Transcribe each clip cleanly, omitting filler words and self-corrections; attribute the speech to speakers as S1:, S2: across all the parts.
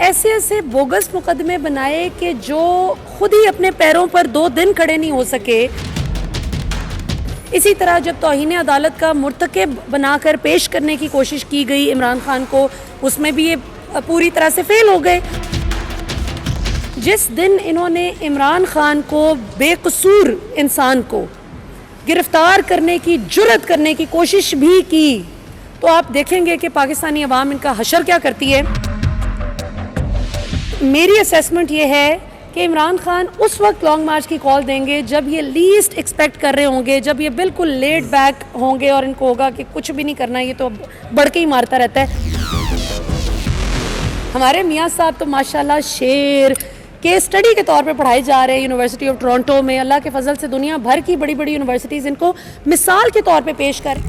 S1: ऐसे ऐसे बोगस मुकदमे बनाए कि जो खुद ही अपने पैरों पर 2 दिन खड़े नहीं हो सके। इसी तरह जब तौहीन अदालत का मुर्तकब बनाकर पेश करने की कोशिश की गई इमरान खान को, उसमें भी ये पूरी तरह से फेल हो गए। जिस दिन इन्होंने इमरान खान को, बेकसूर इंसान को गिरफ्तार करने की जुर्रत करने की कोशिश भी की, तो आप देखेंगे कि पाकिस्तानी अवाम इनका हशर क्या करती है। मेरी असेसमेंट ये है कि इमरान खान उस वक्त लॉन्ग मार्च की कॉल देंगे जब ये लीस्ट एक्सपेक्ट कर रहे होंगे, जब ये बिल्कुल लेट बैक होंगे और इनको होगा कि कुछ भी नहीं करना, ये तो बढ़ के ही मारता रहता है। हमारे मियाँ साहब तो माशाल्लाह शेर के स्टडी के तौर पे पढ़ाए जा रहे हैं यूनिवर्सिटी ऑफ टोरंटो में। अल्लाह के फजल से दुनिया भर की बड़ी बड़ी यूनिवर्सिटीज़ इनको मिसाल के तौर पे पेश कर।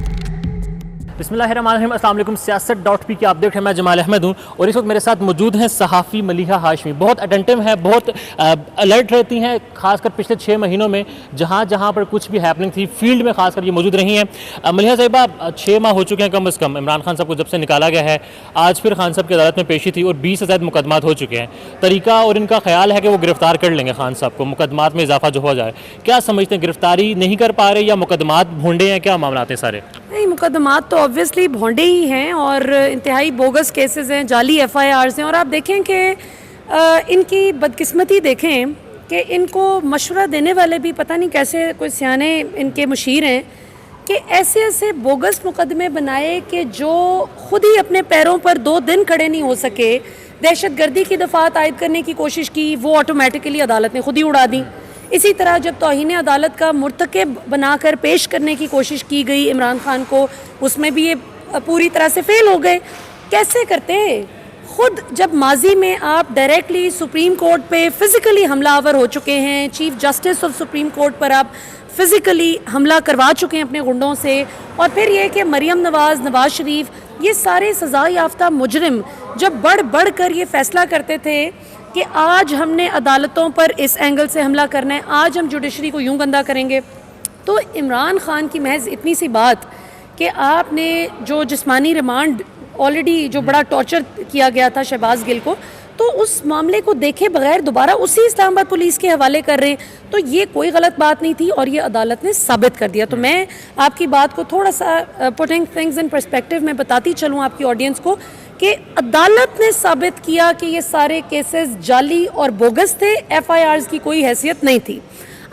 S2: बिस्मिल्लाहिर्रहमानिर्रहीम, अस्सलाम वालेकुम। सियासत.पी की अपडेट है, मैं जमाल अहमद हूँ और इस वक्त मेरे साथ मौजूद हैं सहाफ़ी मलिहा हाशमी। बहुत अटेंटिव हैं, बहुत अलर्ट रहती हैं, खासकर पिछले 6 महीनों में जहाँ जहाँ पर कुछ भी हैपनिंग थी फील्ड में खासकर ये मौजूद रही हैं। मलिहा साहिबा, 6 माह हो चुके हैं कम अज़ कम इमरान खान साहब को जब से निकाला गया है। आज फिर खान साहब की अदालत में पेशी थी और 20 से ज़्यादा मुकदमात हो चुके हैं। तरीका और इनका ख्याल है कि वो गिरफ्तार कर लेंगे खान साहब को, मुकदमात में इजाफा जो हो जाए। क्या समझते हैं, गिरफ्तारी नहीं कर पा रहे या मुकदमात भोंडे हैं, क्या मामला हैं सारे?
S1: नहीं, मुकदमात तो ऑब्वियसली भोंडे ही हैं और इंतहाई बोगस केसेस हैं, जाली FIRs हैं। और आप देखें कि इनकी बदकिस्मती देखें कि इनको मशवरा देने वाले भी पता नहीं कैसे कोई सियाने इनके मुशीर हैं कि ऐसे ऐसे बोगस मुकदमे बनाए कि जो खुद ही अपने पैरों पर 2 दिन खड़े नहीं हो सके। दहशतगर्दी की दफ़ात आयद करने की कोशिश की, वो ऑटोमेटिकली अदालत ने खुद ही उड़ा दी। इसी तरह जब तौहीन अदालत का मुर्तकब बनाकर पेश करने की कोशिश की गई इमरान खान को, उसमें भी ये पूरी तरह से फेल हो गए। कैसे करते? खुद जब माजी में आप डायरेक्टली सुप्रीम कोर्ट पे फ़िज़िकली हमलावर हो चुके हैं, chief justice of Supreme court पर आप फ़िज़िकली हमला करवा चुके हैं अपने गुंडों से, और फिर ये कि मरियम नवाज़, नवाज़ शरीफ, ये सारे सज़ा याफ्ता मुजरिम जब बढ़ बढ़ कर ये फ़ैसला करते थे कि आज हमने अदालतों पर इस एंगल से हमला करना है, आज हम जुडिशरी को यूं गंदा करेंगे, तो इमरान खान की महज इतनी सी बात कि आपने जो जिस्मानी रिमांड ऑलरेडी जो बड़ा टॉर्चर किया गया था शहबाज गिल को, तो उस मामले को देखे बगैर दोबारा उसी इस्लामाबाद पुलिस के हवाले कर रहे हैं, तो ये कोई गलत बात नहीं थी और ये अदालत ने साबित कर दिया। तो मैं आपकी बात को थोड़ा सा पुटिंग थिंग्स इन पर्सपेक्टिव में बताती चलूँ आपकी ऑडियंस को कि अदालत ने साबित किया कि ये सारे केसेस जाली और बोगस थे, FIRs की कोई हैसियत नहीं थी।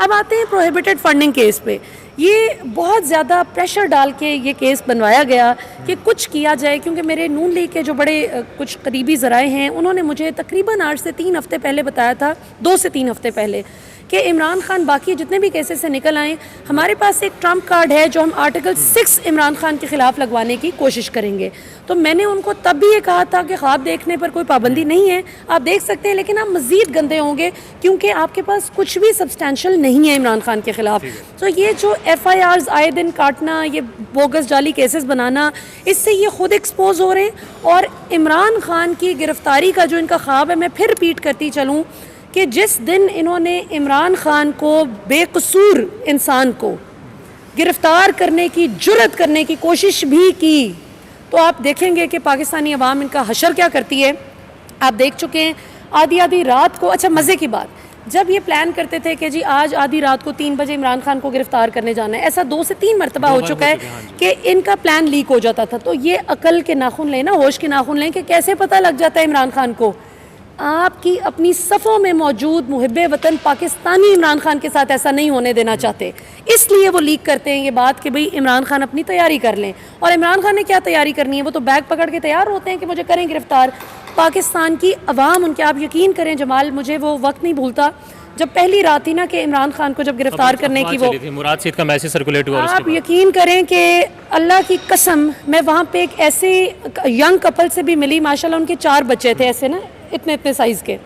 S1: अब आते हैं प्रोहिबिटेड फंडिंग केस पे। ये बहुत ज़्यादा प्रेशर डाल के ये केस बनवाया गया कि कुछ किया जाए, क्योंकि मेरे नून लीग के जो बड़े कुछ करीबी ज़राए हैं उन्होंने मुझे तकरीबन 8 से 3 हफ़्ते पहले बताया था, 2 से 3 हफ़्ते पहले, कि इमरान खान बाकी जितने भी केसेस से निकल आए, हमारे पास एक ट्रम्प कार्ड है जो हम आर्टिकल 6 इमरान खान के ख़िलाफ़ लगवाने की कोशिश करेंगे। तो मैंने उनको तब भी ये कहा था कि ख्वाब देखने पर कोई पाबंदी नहीं है, आप देख सकते हैं, लेकिन आप मज़ीद गंदे होंगे क्योंकि आपके पास कुछ भी सब्सटेंशियल नहीं है इमरान खान के ख़िलाफ़। तो ये जो FIRs आए दिन काटना, ये बोगस जाली केसेस बनाना, इससे ये ख़ुद एक्सपोज हो रहे हैं। और इमरान खान की गिरफ़्तारी का जो इनका ख्वाब है, मैं फिर रिपीट करती चलूँ कि जिस दिन इन्होंने इमरान खान को, बेकसूर इंसान को गिरफ़्तार करने की जुर्रत करने की कोशिश भी की, तो आप देखेंगे कि पाकिस्तानी अवाम इनका हशर क्या करती है। आप देख चुके हैं आधी आधी रात को। अच्छा, मज़े की बात, जब ये प्लान करते थे कि जी आज आधी रात को 3 बजे इमरान खान को गिरफ़्तार करने जाना है, ऐसा 2 से 3 मरतबा हो चुका है कि इनका प्लान लीक हो जाता था। तो ये अकल के नाखून लें ना, होश के नाखून लें कि कैसे पता लग जाता है इमरान खान को। आपकी अपनी सफ़ों में मौजूद मुहिब्बे वतन पाकिस्तानी इमरान खान के साथ ऐसा नहीं होने देना चाहते, इसलिए वो लीक करते हैं ये बात कि भाई इमरान खान अपनी तैयारी कर लें। और इमरान खान ने क्या तैयारी करनी है, वो तो बैग पकड़ के तैयार होते हैं कि मुझे करें गिरफ़्तार। पाकिस्तान की अवाम, उनके, आप यकीन करें जमाल, मुझे वो वक्त नहीं भूलता जब पहली रात थी ना कि इमरान खान को जब गिरफ़्तार करने की वो
S2: मुराद सईद का मैसेज सर्कुलेट हुआ,
S1: आप यकीन करें कि अल्लाह की कसम, मैं वहाँ पे एक ऐसे यंग कपल से भी मिली, माशाल्लाह उनके 4 बच्चे थे ऐसे ना, इतने इतने साइज़ के,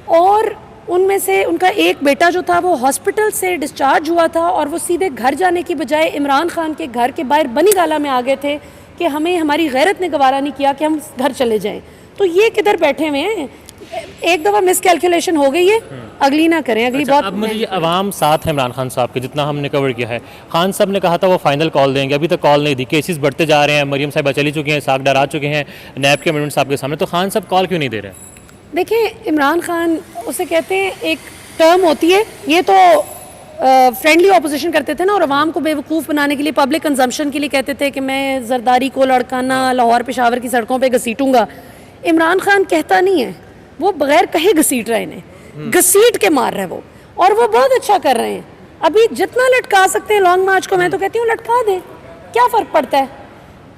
S1: और उनमें से उनका एक बेटा जो था वो हॉस्पिटल से डिस्चार्ज हुआ था और वो सीधे घर जाने की बजाय इमरान खान के घर के बाहर बनी गाला में आ गए थे कि हमें, हमारी गैरत ने गवारा नहीं किया कि हम घर चले जाएं। तो ये किधर बैठे हुए हैं, एक दफ़ा मिस कैलकुलेशन हो गई है, अगली ना करें, अगली बहुत।
S2: अब मुझे ये अवाम साथ है इमरान खान साहब के, जितना हमने कवर किया है। खान साहब ने कहा था वो फाइनल कॉल देंगे, अभी तक कॉल नहीं दी, केसेस बढ़ते जा रहे हैं, मरियम साहिबा चली चुकी हैं, साग डरा चुके हैं नैब के अमेंडमेंट साहब के सामने, तो खान साहब कॉल क्यों नहीं दे रहे?
S1: देखिए, इमरान खान उसे कहते हैं, एक टर्म होती है, ये तो फ्रेंडली ऑपोजिशन करते थे ना, और अवाम को बेवकूफ़ बनाने के लिए, पब्लिक कंजम्पशन के लिए कहते थे कि मैं जरदारी को लड़काना लाहौर पेशावर की सड़कों पे घसीटूंगा। इमरान खान कहता नहीं है, वो बगैर कहे घसीट रहे हैं, घसीट के मार रहे हैं वो, और वो बहुत अच्छा कर रहे हैं। अभी जितना लटका सकते हैं लॉन्ग मार्च को, मैं तो कहती हूँ लटका दें, क्या फ़र्क पड़ता है।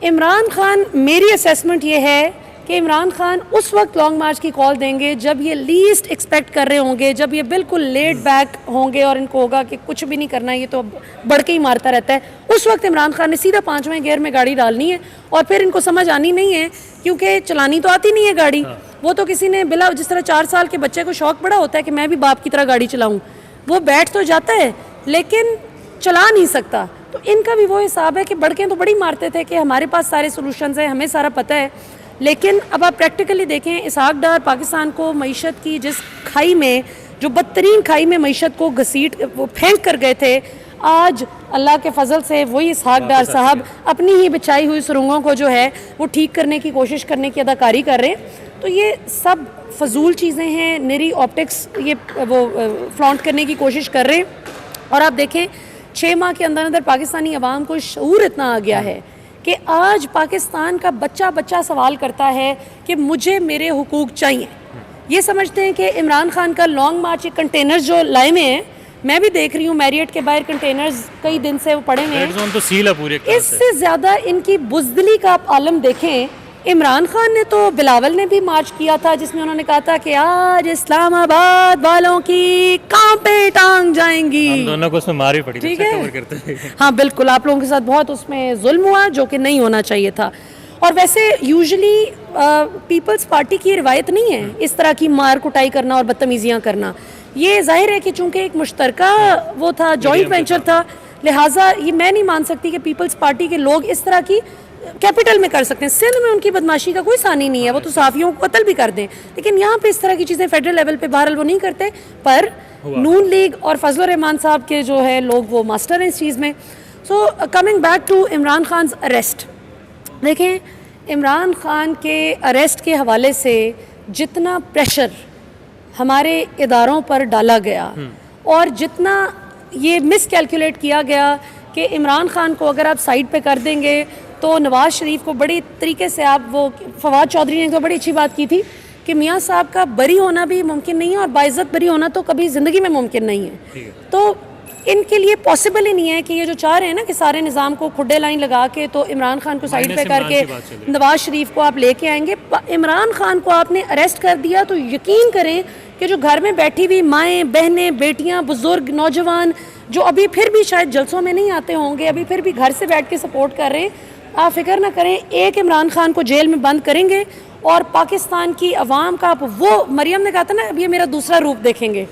S1: इमरान खान, मेरी असेसमेंट ये है कि इमरान खान उस वक्त लॉन्ग मार्च की कॉल देंगे जब ये लीस्ट एक्सपेक्ट कर रहे होंगे, जब ये बिल्कुल लेट बैक होंगे और इनको होगा कि कुछ भी नहीं करना है, ये तो बढ़ के ही मारता रहता है। उस वक्त इमरान खान ने सीधा 5वें गियर में गाड़ी डालनी है, और फिर इनको समझ आनी नहीं है, क्योंकि चलानी तो आती नहीं है गाड़ी। वो तो किसी ने बिला, जिस तरह 4 साल के बच्चे को शौक बड़ा होता है कि मैं भी बाप की तरह गाड़ी चलाऊँ, वो बैठ तो जाता है लेकिन चला नहीं सकता। तो इनका भी वो हिसाब है कि बड़के तो बड़ी मारते थे कि हमारे पास सारे सोल्यूशंस हैं, हमें सारा पता है। लेकिन अब आप प्रैक्टिकली देखें, इसहाक डार पाकिस्तान को मईशत की जिस खाई में, जो बदतरीन खाई में मईशत को घसीट वो फेंक कर गए थे, आज अल्लाह के फजल से वही इसहाक डार साहब अपनी ही बिछाई हुई सुरंगों को जो है वो ठीक करने की कोशिश करने की अदाकारी कर रहे हैं। तो ये सब फजूल चीज़ें हैं, निरी ऑप्टिक्स ये वो फ्लॉन्ट करने की कोशिश कर रहे हैं। और आप देखें, 6 माह के अंदर अंदर पाकिस्तानी अवाम को शऊर इतना आ गया है कि आज पाकिस्तान का बच्चा बच्चा सवाल करता है कि मुझे मेरे हुकूक चाहिए। ये समझते हैं कि इमरान खान का लॉन्ग मार्च, कंटेनर्स जो लाए हुए हैं, मैं भी देख रही हूँ मैरियट के बाहर कंटेनर्स कई दिन से वो पड़े हुए हैं,
S2: तो सील है पूरे।
S1: इससे ज़्यादा इनकी बुज़दिली का आप आलम देखें। इमरान खान ने तो, बिलावल ने भी मार्च किया था जिसमें उन्होंने कहा था कि आज इस्लामाबाद वालों की कांपे टांग जाएंगी।
S2: हम दोनों को उसमें मार भी पड़ी,
S1: ठीक है। हाँ बिल्कुल, आप लोगों के साथ बहुत उसमें जुल्म हुआ जो कि नहीं होना चाहिए था। और वैसे यूजुअली पीपल्स पार्टी की रिवायत नहीं है इस तरह की मार कुटाई करना और बदतमीजियाँ करना। ये जाहिर है कि चूंकि एक मुश्तरका वो था, जॉइंट वेंचर था, लिहाजा ये मैं नहीं मान सकती कि पीपल्स पार्टी के लोग इस तरह की कैपिटल में कर सकते हैं। सिंध में उनकी बदमाशी का कोई सानी नहीं है, वो तो साफियों को कत्ल भी कर दें, लेकिन यहाँ पे इस तरह की चीज़ें फेडरल लेवल पे बहरहाल वो नहीं करते। पर नून लीग और फजल रहमान साहब के जो है लोग, वो मास्टर हैं इस चीज़ में। So coming back to Imran Khan arrest, देखें, इमरान खान के अरेस्ट के हवाले से जितना प्रेशर हमारे इदारों पर डाला गया और जितना ये मिसकैलकुलेट किया गया कि इमरान खान को अगर आप साइड पे कर देंगे तो नवाज़ शरीफ को बड़ी तरीके से आप, वो फवाद चौधरी ने तो बड़ी अच्छी बात की थी कि मियाँ साहब का बरी होना भी मुमकिन नहीं है और बाइज़्ज़त बरी होना तो कभी ज़िंदगी में मुमकिन नहीं है। तो इनके लिए पॉसिबल ही नहीं है कि ये जो चाह रहे हैं ना कि सारे निज़ाम को खुड्डे लाइन लगा के तो इमरान खान को साइड पे करके नवाज़ शरीफ को आप लेके आएंगे। इमरान खान को आपने अरेस्ट कर दिया तो यकीन करें कि जो घर में बैठी हुई माएँ, बहनें, बेटियाँ, बुजुर्ग, नौजवान जो अभी फिर भी शायद जलसों में नहीं आते होंगे, अभी फिर भी घर से बैठ के सपोर्ट कर रहे हैं, आप फिक्र ना करें, एक इमरान खान को जेल में बंद करेंगे और पाकिस्तान की अवाम का आप, वो मरियम ने कहा था ना, अब ये मेरा दूसरा रूप देखेंगे,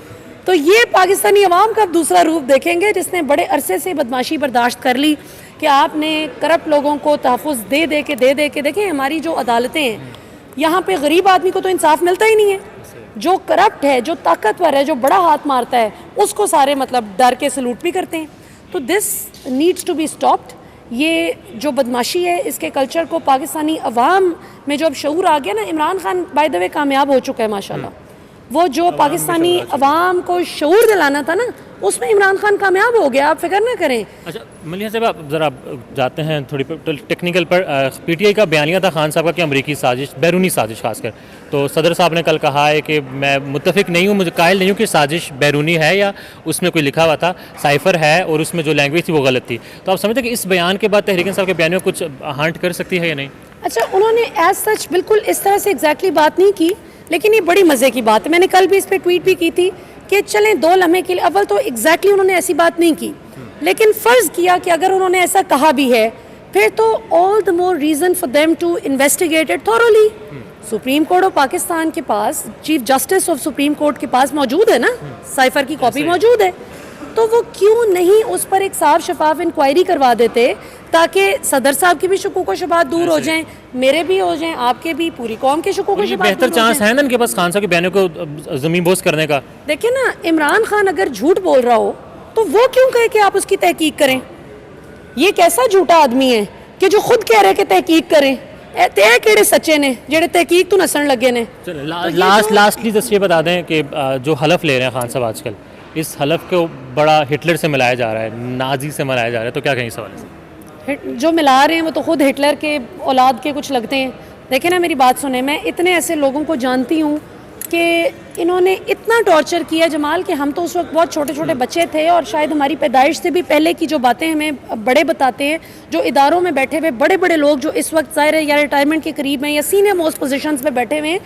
S1: तो ये पाकिस्तानी अवाम का दूसरा रूप देखेंगे जिसने बड़े अरसे से बदमाशी बर्दाश्त कर ली कि आपने करप्ट लोगों को तहफ़्फ़ुज़ दे के देखें हमारी जो अदालतें हैं, यहाँ पे गरीब आदमी को तो इंसाफ मिलता ही नहीं है। जो करप्ट है, जो ताकतवर है, जो बड़ा हाथ मारता है, उसको सारे मतलब डर के सलूट भी करते हैं। तो this needs to be stopped. ये जो बदमाशी है, इसके कल्चर को पाकिस्तानी अवाम में जो अब शऊर आ गया ना, Imran Khan by the way कामयाब हो चुका है माशाल्लाह। वो जो पाकिस्तानी अवाम को शऊर दिलाना था ना, उसमें इमरान खान कामयाब हो गया, आप फिक्र ना करें।
S2: अच्छा मलिहा साहब, आप ज़रा जाते हैं थोड़ी टेक्निकल पर। पीटीआई का बयानिया था खान साहब का कि अमरीकी साजिश, बैरूनी साजिश खासकर, तो सदर साहब ने कल कहा है कि मैं मुत्तफिक नहीं हूँ, मुझे कायल नहीं हूँ कि साजिश बैरूनी है या उसमें कोई लिखा हुआ था, साइफर है और उसमें जो लैंग्वेज थी वो गलत थी। तो आप समझते हैं कि इस बयान के बाद तहरीक इंसाफ के बयान में कुछ हांट कर सकती है या नहीं?
S1: अच्छा, उन्होंने एज सच बिल्कुल इस तरह से एग्जैक्टली बात नहीं की, लेकिन ये बड़ी मज़े की बात है। मैंने कल भी इस पर ट्वीट भी की थी कि चलें 2 लम्हे के लिए, अव्वल तो एग्जैक्टली उन्होंने ऐसी बात नहीं की, लेकिन फ़र्ज़ किया कि अगर उन्होंने ऐसा कहा भी है फिर तो all the more reason for them to investigate it thoroughly. Supreme Court of Pakistan के पास, chief justice of Supreme Court के पास मौजूद है ना, साइफर की कॉपी मौजूद है, तो वो क्यों नहीं उस पर एक साफ शफाफ इंक्वायरी करवा देते ताकि सदर साहब की भी शुकूक व शुबहात दूर हो जाएं, मेरे भी हो जाएं, आपके भी, पूरी कौम के शुकूक व शुबहात
S2: बेहतर चांस है ना इनके पास खान साहब के बयानों को ज़मीन बोझ करने का।
S1: देखिए ना, इमरान खान अगर झूठ बोल रहा हो तो वो क्यों कहे कि आप उसकी तहकीक करें? ये कैसा झूठा आदमी है कि जो खुद कह रहे कि तहकीक करें? ते किहड़े सच्चे ने जेड़े तहकीक तो नसन लगे ने।
S2: लास्टली जस्ट ये बता दें कि जो हलफ ले रहे हैं खान साहब आजकल, इस हलफ को बड़ा हिटलर से मिलाया जा रहा है, नाजी से मिलाया जा रहा है, तो क्या कहेंगे इस हवाले से?
S1: जो मिला रहे हैं वो तो खुद हिटलर के औलाद के कुछ लगते हैं। देखिए ना, मेरी बात सुने, मैं इतने ऐसे लोगों को जानती हूँ कि इन्होंने इतना टॉर्चर किया जमाल कि हम तो उस वक्त बहुत छोटे छोटे बच्चे थे और शायद हमारी पैदाइश से भी पहले की जो बातें हमें बड़े बताते हैं, जो इदारों में बैठे हुए बड़े बड़े लोग जो इस वक्त ज़ाहिर है या रिटायरमेंट के करीब हैं या सीनियर मोस्ट पोजीशंस पे बैठे हुए हैं,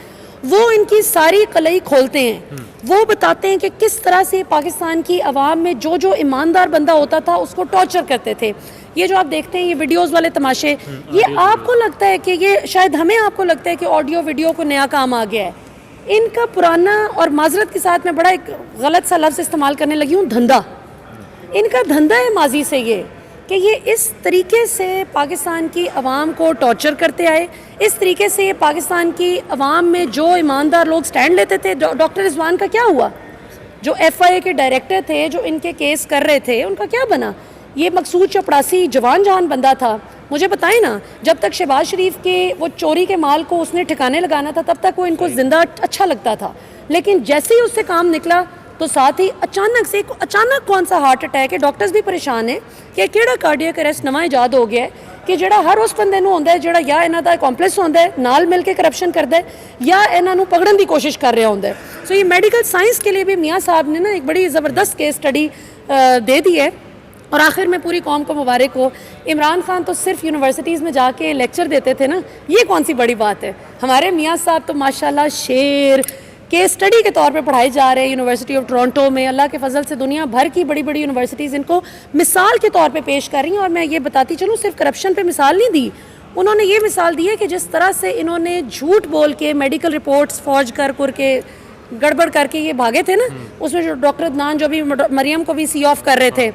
S1: वो इनकी सारी कलई खोलते हैं। वो बताते हैं कि किस तरह से पाकिस्तान की आवाम में जो जो ईमानदार बंदा होता था उसको टॉर्चर करते थे। ये जो आप देखते हैं ये वीडियोस वाले तमाशे, ये आपको लगता है कि ये शायद हमें आपको लगता है कि ऑडियो वीडियो को नया काम आ गया है। इनका पुराना, और माजरत के साथ मैं बड़ा एक गलत सा लफ्ज़ इस्तेमाल करने लगी हूँ, धंधा। इनका धंधा है माजी से ये कि ये इस तरीके से पाकिस्तान की आवाम को टॉर्चर करते आए, इस तरीके से ये पाकिस्तान की आवाम में जो ईमानदार लोग स्टैंड लेते थे। डॉक्टर रिजवान का क्या हुआ? जो FIA के डायरेक्टर थे, जो इनके केस कर रहे थे, उनका क्या बना? ये मकसूद चपड़ासी जवान जहान बंदा था, मुझे बताएं ना, जब तक शहबाज शरीफ के वो चोरी के माल को उसने ठिकाने लगाना था तब तक वो इनको जिंदा अच्छा लगता था, लेकिन जैसे ही उससे काम निकला तो साथ ही अचानक कौन सा हार्ट अटैक है। डॉक्टर्स भी परेशान है कि किहड़ा कार्डियक अरेस्ट नवा ईजाद हो गया है कि ਜਿਹੜਾ हर उस बंदे ਨੂੰ ਹੁੰਦਾ ਹੈ ਜਿਹੜਾ ਜਾਂ ਇਹਨਾਂ ਦਾ ਕੰਪਲੈਕਸ ਹੁੰਦਾ ਹੈ, ਨਾਲ ਮਿਲ ਕੇ ਕਰप्शन करता है या ਇਹਨਾਂ ਨੂੰ पकड़न की कोशिश कर रहा ਹੁੰਦਾ है। सो ये मेडिकल साइंस के लिए भी मियाँ साहब ने ना एक बड़ी ज़बरदस्त केस स्टडी दे दी है। और आखिर में पूरी कौम को मुबारक हो। इमरान खान तो सिर्फ यूनिवर्सिटीज़ में जाके लेक्चर देते थे ना, ये कौन सी बड़ी बात है। हमारे मियाँ साहब तो माशाल्लाह शेर केस स्टडी के तौर पे पढ़ाए जा रहे हैं यूनिवर्सिटी ऑफ टोरंटो में। अल्लाह के फजल से दुनिया भर की बड़ी बड़ी यूनिवर्सिटीज़ इनको मिसाल के तौर पे पेश कर रही हैं। और मैं ये बताती चलूँ, सिर्फ करप्शन पे मिसाल नहीं दी, उन्होंने ये मिसाल दी है कि जिस तरह से इन्होंने झूठ बोल के मेडिकल रिपोर्ट्स फौज कर के गड़बड़ करके ये भागे थे ना, उसमें जो डॉक्टर अदनान जो भी मरियम को भी सी ऑफ कर रहे थे,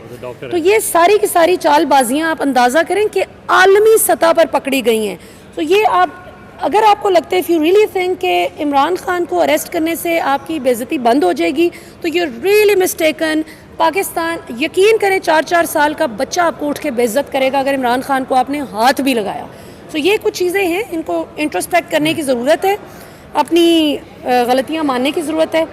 S1: तो ये सारी की सारी चालबाजियाँ आप अंदाज़ा करें कि आलमी सतह पर पकड़ी गई हैं। तो ये आप, अगर आपको लगता है, इफ़ यू रियली थिंक कि इमरान खान को अरेस्ट करने से आपकी बेइज्जती बंद हो जाएगी, तो यू रियली मिस्टेकन। पाकिस्तान, यकीन करें, 4-4 साल का बच्चा आपको उठ के बेइज्जत करेगा अगर इमरान खान को आपने हाथ भी लगाया। तो ये कुछ चीज़ें हैं, इनको इंट्रोस्पेक्ट करने की ज़रूरत है, अपनी गलतियाँ मानने की ज़रूरत है।